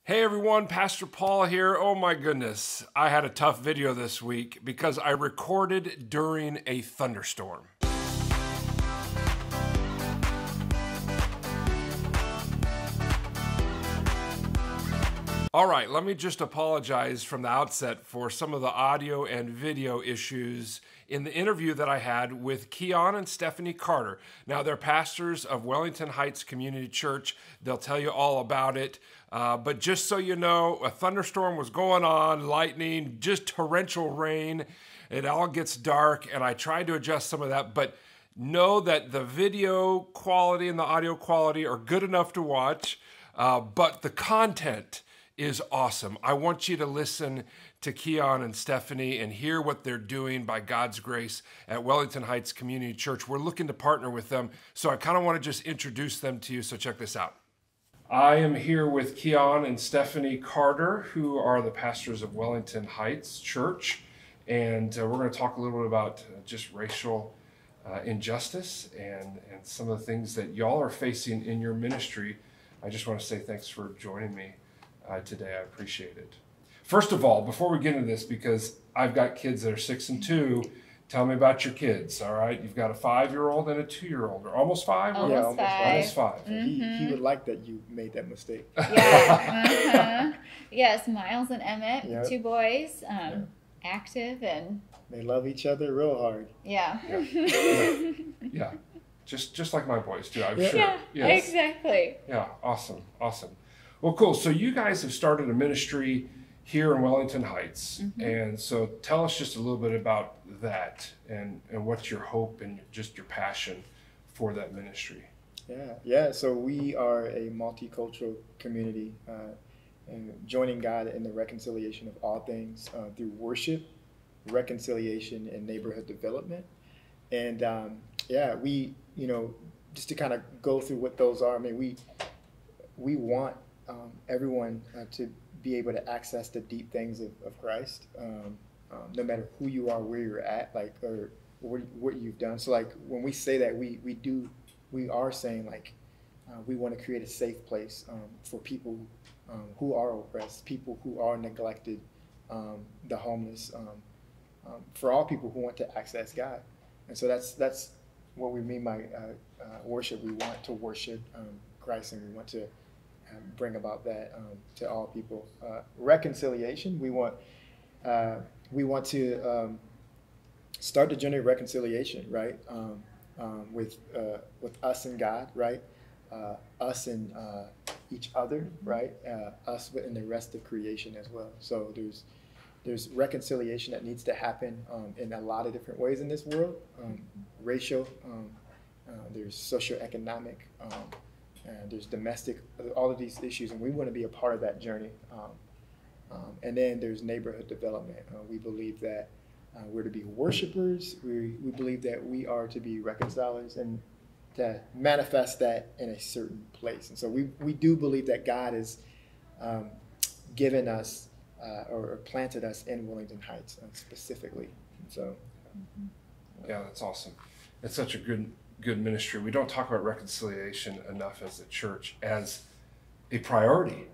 Hey everyone, Pastor Paul here. Oh my goodness, I had a tough video this week because I recorded during a thunderstorm. All right, let me just apologize from the outset for some of the audio and video issues in the interview that I had with Keeyon and Stephanie Carter. Now, they're pastors of Wellington Heights Community Church. They'll tell you all about it. But just so you know, a thunderstorm was going on, lightning, just torrential rain. It all gets dark, and I tried to adjust some of that. But know that the video quality and the audio quality are good enough to watch, but the content is awesome. I want you to listen to Keeyon and Stephanie and hear what they're doing by God's grace at Wellington Heights Community Church. We're looking to partner with them, so I kind of want to just introduce them to you, so check this out. I am here with Keeyon and Stephanie Carter, who are the pastors of Wellington Heights Church, and we're going to talk a little bit about just racial injustice and some of the things that y'all are facing in your ministry. I just want to say thanks for joining me today. I appreciate it. First of all, before we get into this, because I've got kids that are 6 and 2, tell me about your kids, all right? You've got a 5-year-old and a 2-year-old, or almost 5? Almost 5. Almost 5. Mm-hmm. He would like that you made that mistake. Yeah. Yes, Miles and Emmett, Yep. 2 boys, active and... They love each other real hard. Yeah. Yeah. Just like my boys do, I'm Yeah. sure. Yeah, Yes. exactly. Yeah, awesome. Well, cool. So you guys have started a ministry here in Wellington Heights. Mm-hmm. And so tell us just a little bit about that and what's your hope and just your passion for that ministry. Yeah. So we are a multicultural community, and joining God in the reconciliation of all things through worship, reconciliation, and neighborhood development. And we, just to kind of go through what those are. I mean, we want everyone to be able to access the deep things of Christ, no matter who you are, where you're at, or what you've done. So, when we say that, we are saying we want to create a safe place for people who are oppressed, people who are neglected, the homeless, for all people who want to access God. And so that's what we mean by worship. We want to worship Christ, and we want to bring about that to all people. Reconciliation. We want to start the journey of reconciliation, right? With us and God, right? Us and each other, right? Us and the rest of creation as well. So there's reconciliation that needs to happen in a lot of different ways in this world. Racial. There's socioeconomic. And there's domestic, all of these issues, and we want to be a part of that journey. And then there's neighborhood development. We believe that we're to be worshipers. We believe that we are to be reconcilers and to manifest that in a certain place. And so we do believe that God has given us or planted us in Wellington Heights specifically. So, Yeah, that's awesome. It's such a good ministry. We don't talk about reconciliation enough as a church as a priority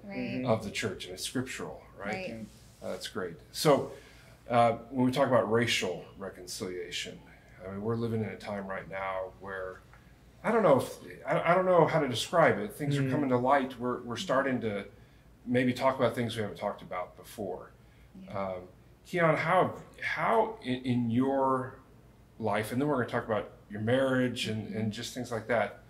of the church, and it's scriptural, right? That's great. So when we talk about racial reconciliation, I mean, we're living in a time right now where I don't know how to describe it. Things are coming to light. We're starting to maybe talk about things we haven't talked about before. Keeyon, how in your life, and then we're going to talk about your marriage and just things like that.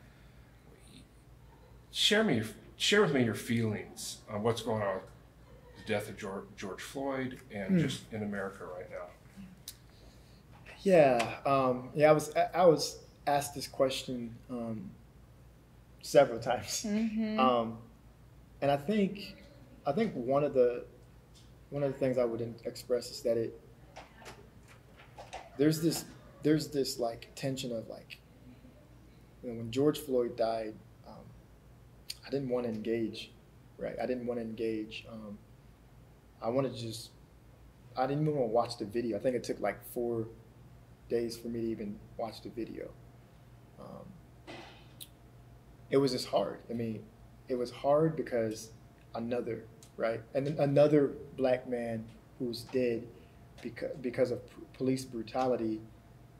Share with me your feelings on what's going on with the death of George Floyd and just in America right now. Yeah. I was asked this question several times, and I think one of the things I would express is that there's this tension of when George Floyd died, I didn't want to engage, right? I didn't want to engage. I didn't even want to watch the video. I think it took 4 days for me to even watch the video. It was just hard. I mean, it was hard because another right? And then another black man who's dead because of police brutality.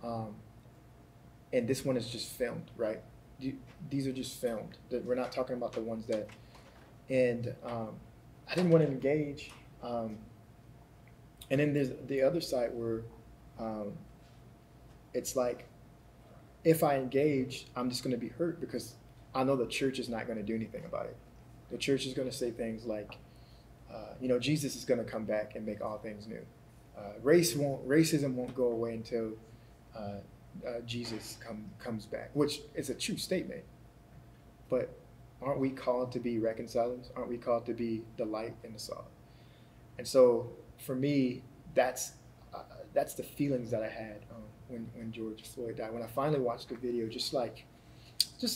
And this one is just filmed, right? These are just filmed. We're not talking about the ones that, and I didn't want to engage. And then there's the other side where it's like, if I engage, I'm just going to be hurt because I know the church is not going to do anything about it. The church is going to say things like, Jesus is going to come back and make all things new. Racism won't go away until Jesus comes back, which is a true statement. But aren't we called to be reconcilers? Aren't we called to be the light and the salt? And so for me, that's the feelings that I had when George Floyd died. When I finally watched the video, just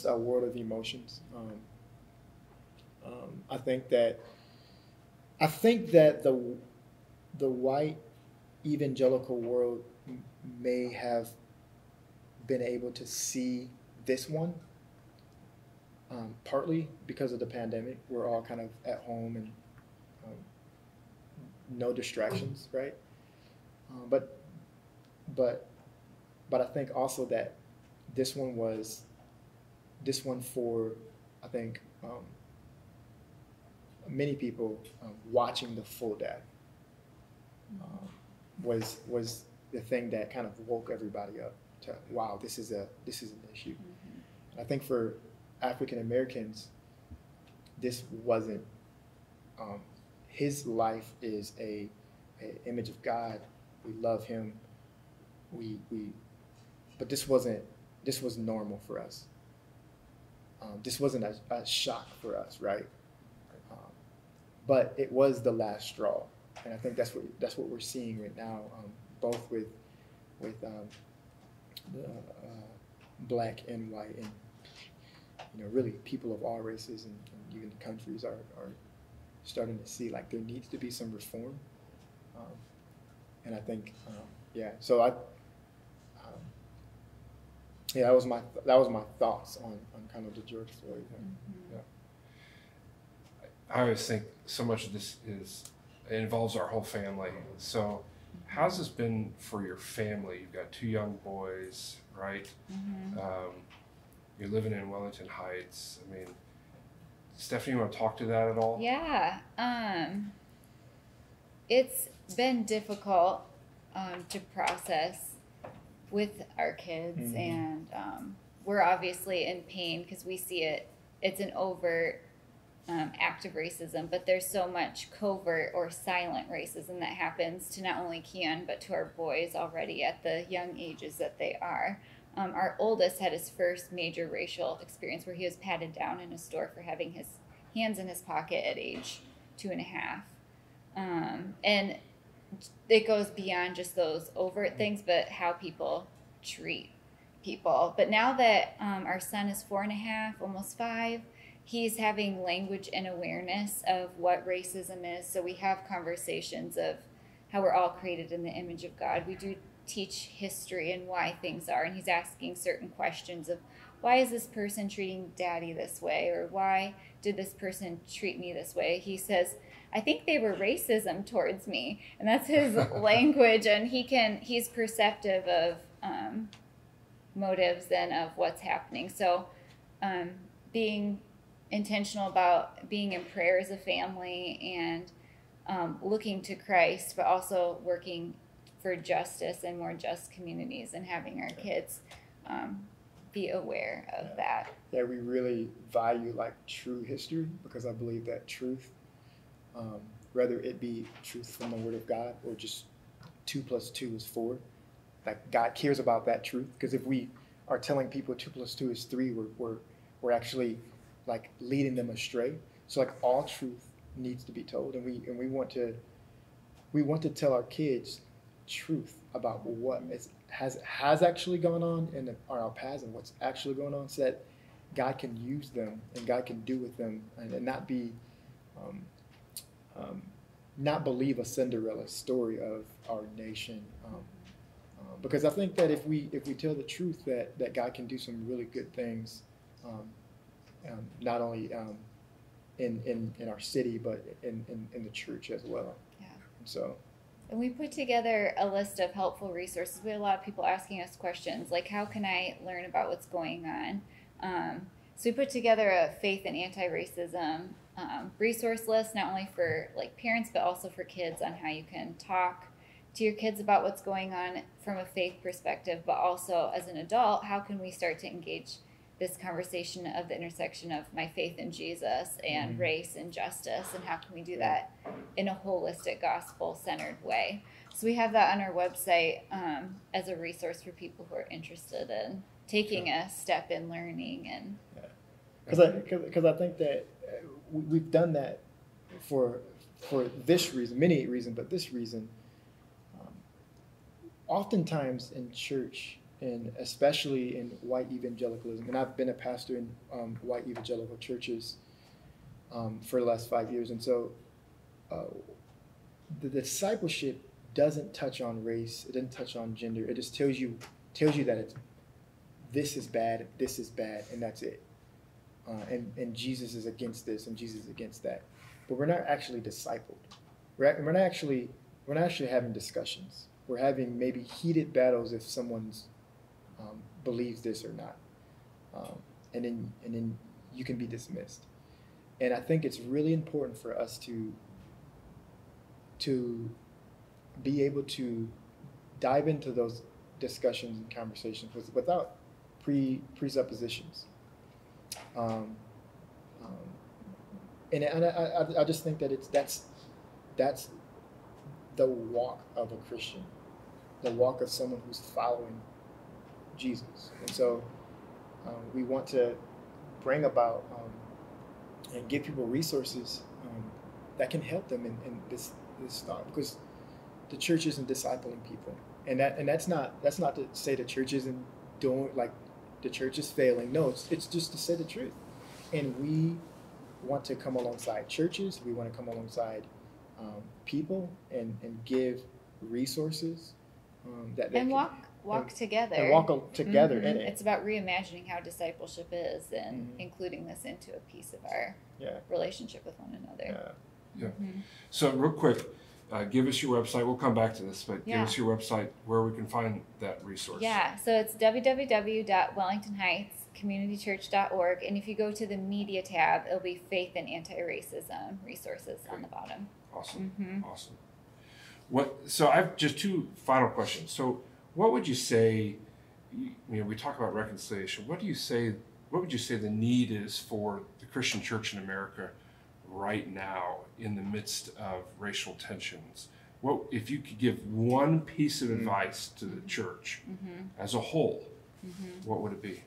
a world of emotions. I think that the white evangelical world may have been able to see this one partly because of the pandemic. We're all kind of at home and no distractions, right? But I think also that this one for, I think, many people watching the full death was the thing that kind of woke everybody up to, wow, this is an issue. Mm-hmm. I think for African Americans, this wasn't. His life is a image of God. We love him. But this was normal for us. This wasn't a shock for us, right? But it was the last straw, and I think that's what we're seeing right now, both with black and white, and really people of all races and even countries are starting to see like there needs to be some reform, and I think so that was my thoughts on kind of the George Floyd thing. Mm-hmm. Yeah. I always think so much of this it involves our whole family. So how's this been for your family? You've got 2 young boys, right? Mm-hmm. You're living in Wellington Heights. I mean, Stephanie, you want to talk to that at all? Yeah. It's been difficult to process with our kids, mm-hmm. and we're obviously in pain because we see it's an overt act of racism, but there's so much covert or silent racism that happens to not only Keeyon, but to our boys already at the young ages that they are. Our oldest had his first major racial experience where he was patted down in a store for having his hands in his pocket at age 2.5. And it goes beyond just those overt things, but how people treat people. But now that our son is 4.5, almost 5, he's having language and awareness of what racism is. So we have conversations of how we're all created in the image of God. We do teach history and why things are. And he's asking certain questions of, why is this person treating daddy this way? Or why did this person treat me this way? He says, I think they were racism towards me. And that's his language. And he's perceptive of motives and of what's happening. So being intentional about being in prayer as a family and looking to Christ, but also working for justice and more just communities, and having our kids be aware of that. Yeah, we really value like true history, because I believe that truth, whether it be truth from the Word of God or just 2 + 2 is 4, like God cares about that truth. Because if we are telling people 2 + 2 is 3, we're actually like leading them astray. So like all truth needs to be told, and we want to tell our kids truth about what has actually gone on in our past and what's actually going on, so that God can use them and God can do with them, and not be not believe a Cinderella story of our nation. Because I think that if we tell the truth that God can do some really good things, not only in our city, but in the church as well. Yeah. So. And we put together a list of helpful resources. We had a lot of people asking us questions like, how can I learn about what's going on? So we put together a faith and anti-racism resource list, not only for like parents, but also for kids on how you can talk to your kids about what's going on from a faith perspective, but also as an adult, how can we start to engage this conversation of the intersection of my faith in Jesus and race and justice, and how can we do that in a holistic, gospel-centered way? So we have that on our website as a resource for people who are interested in taking a step in learning. And because I think that we've done that for this reason, many reasons, but this reason. Oftentimes in church, and especially in white evangelicalism, and I've been a pastor in white evangelical churches for the last 5 years, and so the discipleship doesn't touch on race, it doesn't touch on gender, it just tells you that this is bad, and that's it. And Jesus is against this, and Jesus is against that. But we're not actually discipled. We're not actually having discussions. We're having maybe heated battles if someone's believes this or not, and then you can be dismissed. And I think it's really important for us to be able to dive into those discussions and conversations without presuppositions. And I just think that that's the walk of a Christian, the walk of someone who's following Jesus. And so we want to bring about and give people resources that can help them in this thought, because the church isn't discipling people, and that's not to say the church isn't doing, like the church is failing. No, it's just to say the truth. And we want to come alongside churches. We want to come alongside people and give resources that they and can walk together. And walk together in it. It's about reimagining how discipleship is and including this into a piece of our relationship with one another. Yeah. So real quick, give us your website. We'll come back to this, but give us your website where we can find that resource. Yeah, so it's www.wellingtonheightscommunitychurch.org, and if you go to the media tab, it'll be faith and anti-racism resources on the bottom. Awesome. Awesome. So I've just two final questions. So what would you say, we talk about reconciliation. What would you say the need is for the Christian church in America right now in the midst of racial tensions? What if you could give one piece of advice to the church as a whole, what would it be?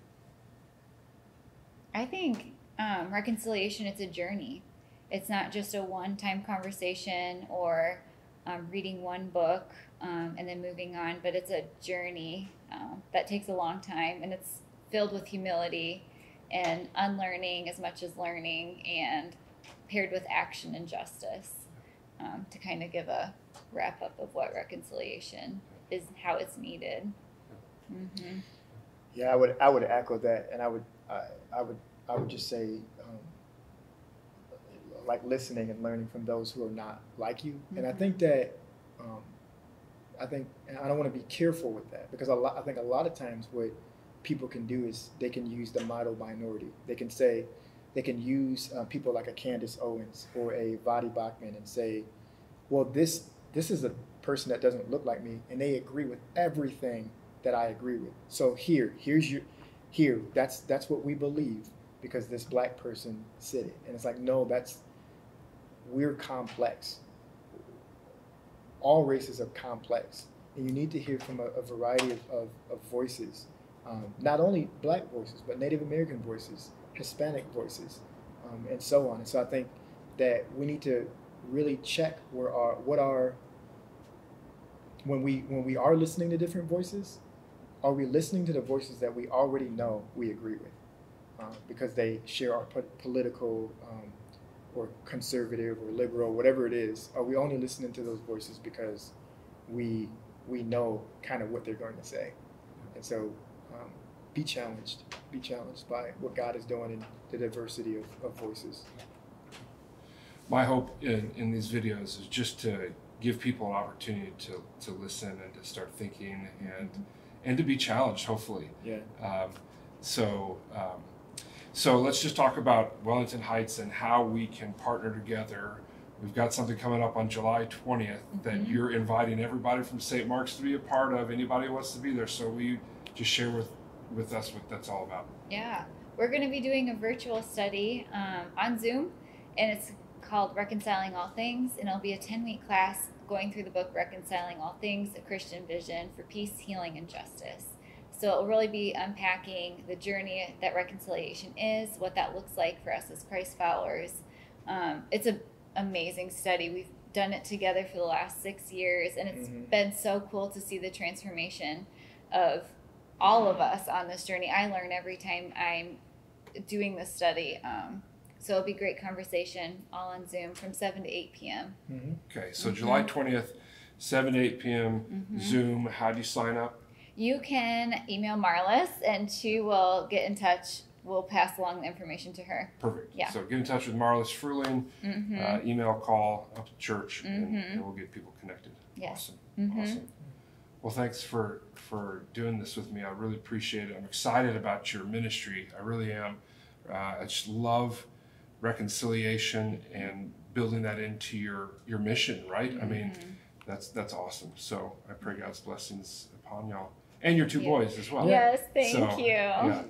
I think reconciliation, it's a journey. It's not just a one-time conversation or reading one book and then moving on, but it's a journey that takes a long time, and it's filled with humility and unlearning as much as learning, and paired with action and justice, to kind of give a wrap up of what reconciliation is, how it's needed. Yeah, I would echo that, and I would just say, like listening and learning from those who are not like you. And I think that and I don't want to be careful with that, because I think a lot of times what people can do is they can use the model minority. They can use people like a Candace Owens or a Vadi Bachman and say, well, this is a person that doesn't look like me, and they agree with everything that I agree with. So that's what we believe because this black person said it. And it's like, no, we're complex. All races are complex, and you need to hear from a variety of voices, not only black voices, but Native American voices, Hispanic voices, and so on. And so I think that we need to really check when we are listening to different voices, are we listening to the voices that we already know we agree with, because they share our political or conservative or liberal, whatever it is? Are we only listening to those voices because we know kind of what they're going to say? And so be challenged by what God is doing in the diversity of voices. my hope in these videos is just to give people an opportunity to listen and to start thinking and to be challenged, hopefully. Yeah. So let's just talk about Wellington Heights and how we can partner together. We've got something coming up on July 20th that you're inviting everybody from St. Mark's to be a part of. Anybody who wants to be there. So will you just share with us what that's all about? Yeah, we're going to be doing a virtual study on Zoom, and it's called Reconciling All Things, and it'll be a 10-week class going through the book Reconciling All Things, A Christian Vision for Peace, Healing, and Justice. So it'll really be unpacking the journey that reconciliation is, what that looks like for us as Christ followers. It's an amazing study. We've done it together for the last 6 years, and it's been so cool to see the transformation of all of us on this journey. I learn every time I'm doing this study. So it'll be great conversation all on Zoom from 7 to 8 p.m. Okay, so July 20th, 7 to 8 p.m. Zoom. How do you sign up? You can email Marlis, and she will get in touch. We'll pass along the information to her. Perfect. Yeah. So get in touch with Marlis Fruling, email, call up to church, and we'll get people connected. Yes. Awesome. Awesome. Well, thanks for doing this with me. I really appreciate it. I'm excited about your ministry. I really am. I just love reconciliation and building that into your mission, right? I mean, that's awesome. So I pray God's blessings upon y'all. And your two boys as well. Yes, thank you. Yeah,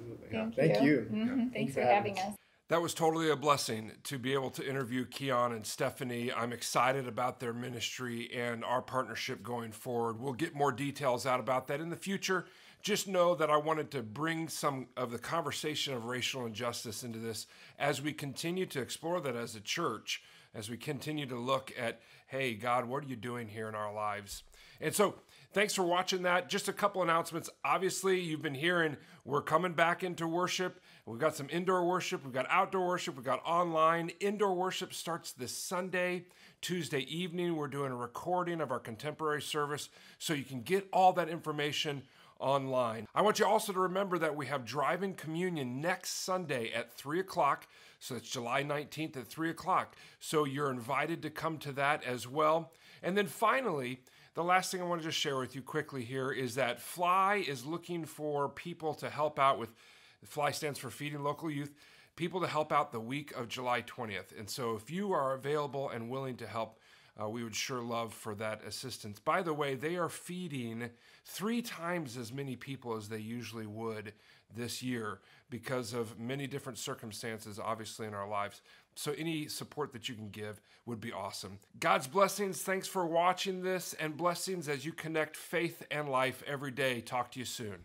Thank you. Thanks for having us. That was totally a blessing to be able to interview Keeyon and Stephanie. I'm excited about their ministry and our partnership going forward. We'll get more details out about that in the future. Just know that I wanted to bring some of the conversation of racial injustice into this as we continue to explore that as a church, as we continue to look at, hey, God, what are you doing here in our lives? And so thanks for watching that. Just a couple announcements. Obviously, you've been hearing we're coming back into worship. We've got some indoor worship. We've got outdoor worship. We've got online. Indoor worship starts this Sunday. Tuesday evening, we're doing a recording of our contemporary service, so you can get all that information online. I want you also to remember that we have drive-in communion next Sunday at 3 o'clock. So it's July 19th at 3 o'clock. So you're invited to come to that as well. And then finally, the last thing I want to just share with you quickly here is that FLY is looking for people to help out with, FLY stands for Feeding Local Youth, people to help out the week of July 20th. And so if you are available and willing to help, we would sure love for that assistance. By the way, they are feeding 3 times as many people as they usually would this year because of many different circumstances, obviously, in our lives. So any support that you can give would be awesome. God's blessings. Thanks for watching this, and blessings as you connect faith and life every day. Talk to you soon.